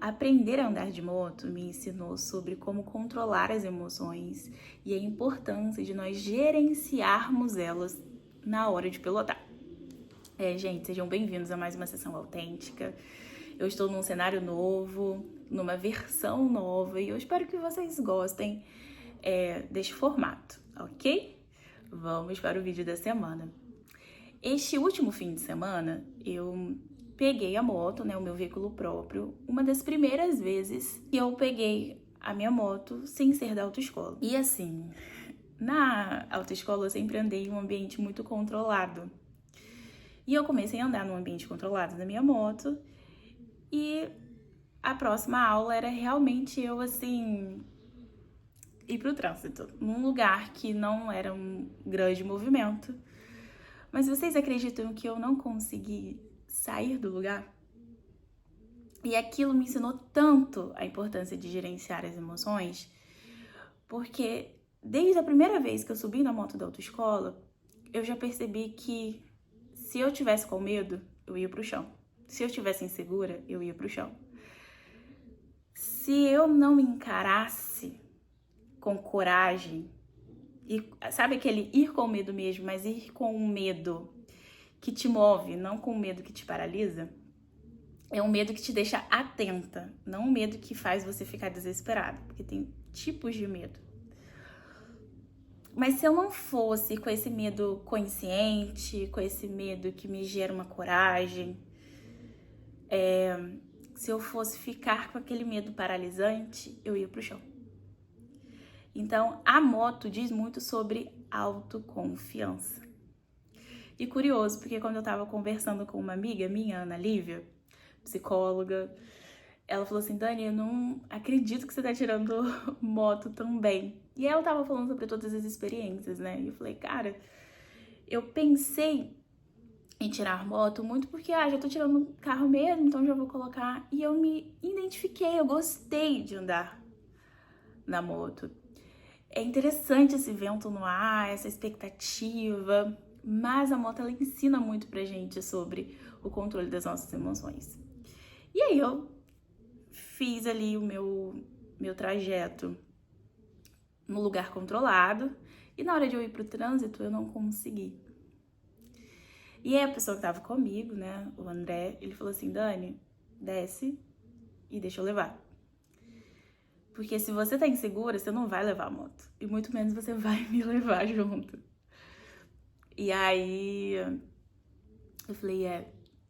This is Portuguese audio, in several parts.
Aprender a andar de moto me ensinou sobre como controlar as emoções e a importância de nós gerenciarmos elas na hora de pilotar. Gente, sejam bem-vindos a mais uma sessão autêntica. Eu estou num cenário novo, numa versão nova e eu espero que vocês gostem deste formato, ok? Vamos para o vídeo da semana. Este último fim de semana, eu peguei a moto, o meu veículo próprio, uma das primeiras vezes que eu peguei a minha moto sem ser da autoescola. E assim, na autoescola eu sempre andei em um ambiente muito controlado. E eu comecei a andar num ambiente controlado na minha moto e a próxima aula era realmente eu, assim, ir pro trânsito, num lugar que não era um grande movimento. Mas vocês acreditam que eu não consegui sair do lugar? E aquilo me ensinou tanto a importância de gerenciar as emoções, porque desde a primeira vez que eu subi na moto da autoescola, eu já percebi que se eu tivesse com medo, eu ia pro chão. Se eu tivesse insegura, eu ia pro chão. Se eu não me encarasse com coragem, e sabe aquele ir com medo mesmo, mas ir com um medo que te move, não com um medo que te paralisa, é um medo que te deixa atenta, não um medo que faz você ficar desesperado, porque tem tipos de medo. Mas se eu não fosse com esse medo consciente, com esse medo que me gera uma coragem, se eu fosse ficar com aquele medo paralisante, eu ia pro chão. Então, a moto diz muito sobre autoconfiança. E curioso, porque quando eu tava conversando com uma amiga minha, Ana Lívia, psicóloga, ela falou assim: Dani, eu não acredito que você tá tirando moto tão bem. E ela tava falando sobre todas as experiências, né? E eu falei, cara, eu pensei em tirar moto muito porque, já tô tirando carro mesmo, então já vou colocar. E eu me identifiquei, eu gostei de andar na moto. É interessante esse vento no ar, essa expectativa, mas a moto ela ensina muito pra gente sobre o controle das nossas emoções. E aí eu fiz ali o meu trajeto no lugar controlado e na hora de eu ir pro trânsito eu não consegui. E aí a pessoa que tava comigo, né, o André, ele falou assim: Dani, desce e deixa eu levar. Porque se você tá insegura, você não vai levar a moto. E muito menos você vai me levar junto. E aí eu falei,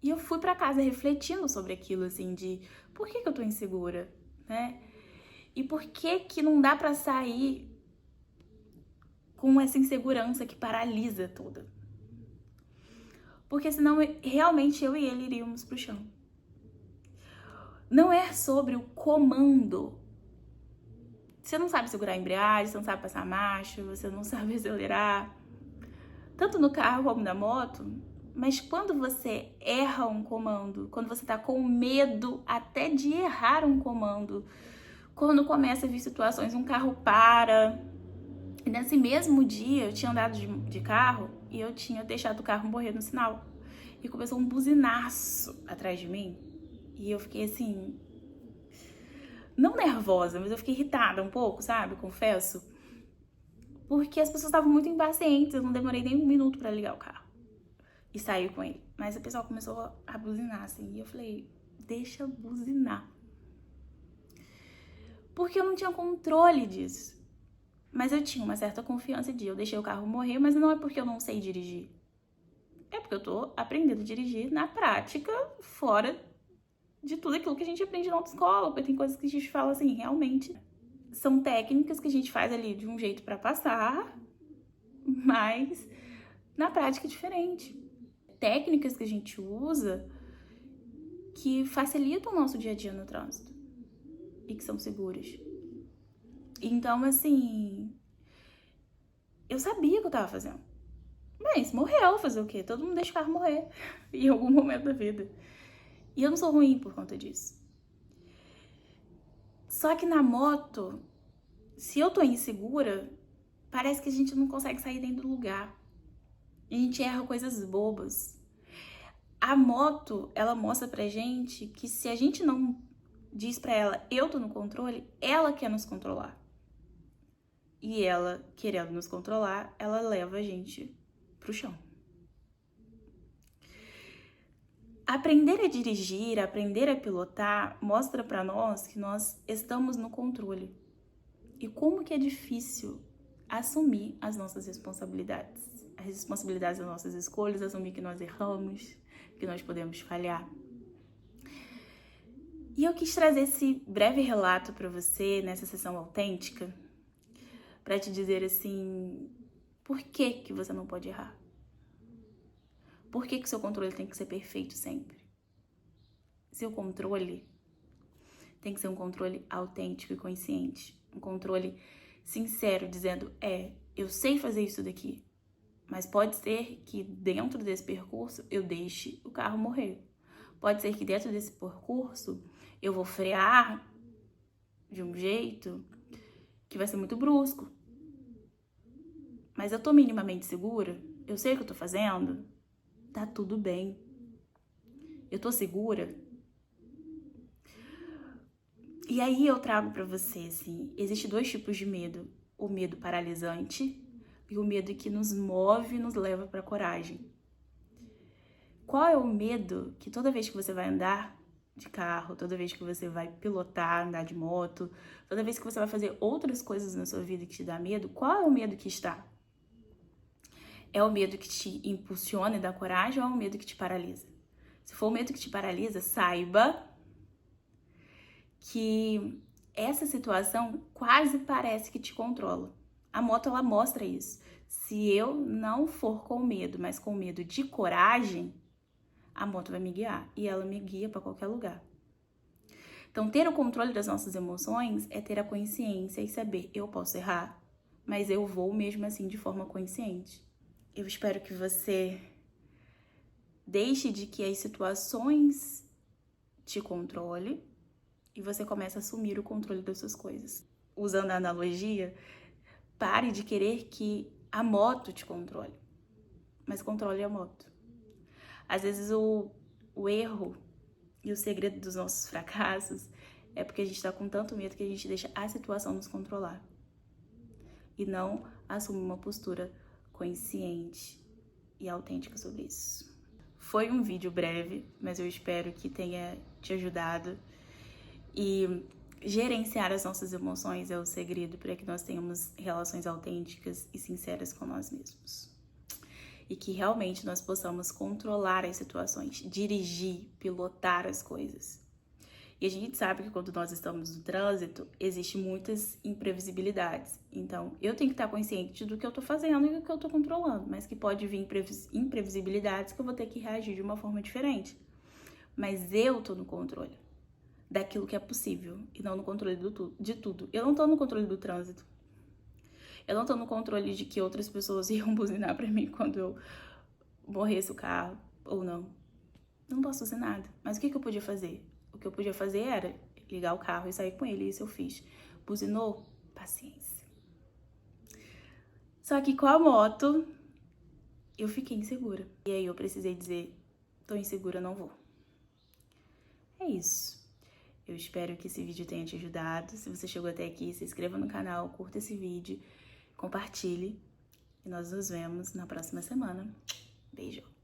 E eu fui pra casa refletindo sobre aquilo, assim, de por que eu tô insegura, né? E por que não dá pra sair com essa insegurança que paralisa toda? Porque senão realmente eu e ele iríamos pro chão. Não é sobre o comando. Você não sabe segurar a embreagem, você não sabe passar marcha, você não sabe acelerar. Tanto no carro como na moto. Mas quando você erra um comando, quando você tá com medo até de errar um comando, quando começa a vir situações, um carro para. E nesse mesmo dia eu tinha andado de carro e eu tinha deixado o carro morrer no sinal. E começou um buzinaço atrás de mim. E eu fiquei assim, não nervosa, mas eu fiquei irritada um pouco, sabe? Confesso. Porque as pessoas estavam muito impacientes, eu não demorei nem um minuto pra ligar o carro e sair com ele. Mas o pessoal começou a buzinar, assim, e eu falei, deixa buzinar. Porque eu não tinha controle disso. Mas eu tinha uma certa confiança de eu deixei o carro morrer, mas não é porque eu não sei dirigir. É porque eu tô aprendendo a dirigir na prática, fora de tudo aquilo que a gente aprende na autoescola. Porque tem coisas que a gente fala assim, realmente são técnicas que a gente faz ali de um jeito pra passar, mas na prática é diferente. Técnicas que a gente usa que facilitam o nosso dia a dia no trânsito e que são seguras. Então, assim, eu sabia o que eu tava fazendo. Mas morreu, fazer o quê? Todo mundo deixa o carro morrer em algum momento da vida. E eu não sou ruim por conta disso. Só que na moto, se eu tô insegura, parece que a gente não consegue sair dentro do lugar. A gente erra coisas bobas. A moto, ela mostra pra gente que se a gente não diz pra ela, eu tô no controle, ela quer nos controlar. E ela, querendo nos controlar, ela leva a gente pro chão. Aprender a dirigir, aprender a pilotar, mostra pra nós que nós estamos no controle. E como que é difícil assumir as nossas responsabilidades. As responsabilidades das nossas escolhas, assumir que nós erramos, que nós podemos falhar. E eu quis trazer esse breve relato para você nessa sessão autêntica, para te dizer assim, por que você não pode errar? Por que o seu controle tem que ser perfeito sempre? Seu controle tem que ser um controle autêntico e consciente, um controle sincero, dizendo, eu sei fazer isso daqui, mas pode ser que dentro desse percurso eu deixe o carro morrer. Pode ser que dentro desse percurso eu vou frear de um jeito que vai ser muito brusco. Mas eu tô minimamente segura, eu sei o que eu tô fazendo, tá tudo bem. Eu tô segura. E aí eu trago pra você, assim, existem 2 tipos de medo. O medo paralisante e o medo que nos move e nos leva pra coragem. Qual é o medo que toda vez que você vai andar de carro, toda vez que você vai pilotar, andar de moto, toda vez que você vai fazer outras coisas na sua vida que te dá medo, qual é o medo que está? É o medo que te impulsiona e dá coragem ou é o medo que te paralisa? Se for o medo que te paralisa, saiba que essa situação quase parece que te controla. A moto, ela mostra isso. Se eu não for com medo, mas com medo de coragem, a moto vai me guiar. E ela me guia para qualquer lugar. Então, ter o controle das nossas emoções é ter a consciência e saber, eu posso errar, mas eu vou mesmo assim de forma consciente. Eu espero que você deixe de que as situações te controlem e você comece a assumir o controle das suas coisas. Usando a analogia, pare de querer que a moto te controle, mas controle a moto. Às vezes o erro e o segredo dos nossos fracassos é porque a gente tá com tanto medo que a gente deixa a situação nos controlar e não assume uma postura consciente e autêntica sobre isso. Foi um vídeo breve, mas eu espero que tenha te ajudado. E gerenciar as nossas emoções é o segredo para que nós tenhamos relações autênticas e sinceras com nós mesmos. E que realmente nós possamos controlar as situações, dirigir, pilotar as coisas. E a gente sabe que quando nós estamos no trânsito, existem muitas imprevisibilidades. Então, eu tenho que estar consciente do que eu tô fazendo e do que eu tô controlando, mas que pode vir imprevisibilidades que eu vou ter que reagir de uma forma diferente. Mas eu tô no controle daquilo que é possível e não no controle de tudo. Eu não tô no controle do trânsito. Eu não tô no controle de que outras pessoas iam buzinar pra mim quando eu morresse o carro ou não. Não posso fazer nada. Mas o que eu podia fazer? O que eu podia fazer era ligar o carro e sair com ele. Isso eu fiz. Buzinou? Paciência. Só que com a moto, eu fiquei insegura. E aí eu precisei dizer, tô insegura, não vou. É isso. Eu espero que esse vídeo tenha te ajudado. Se você chegou até aqui, se inscreva no canal, curta esse vídeo, compartilhe. E nós nos vemos na próxima semana. Beijo!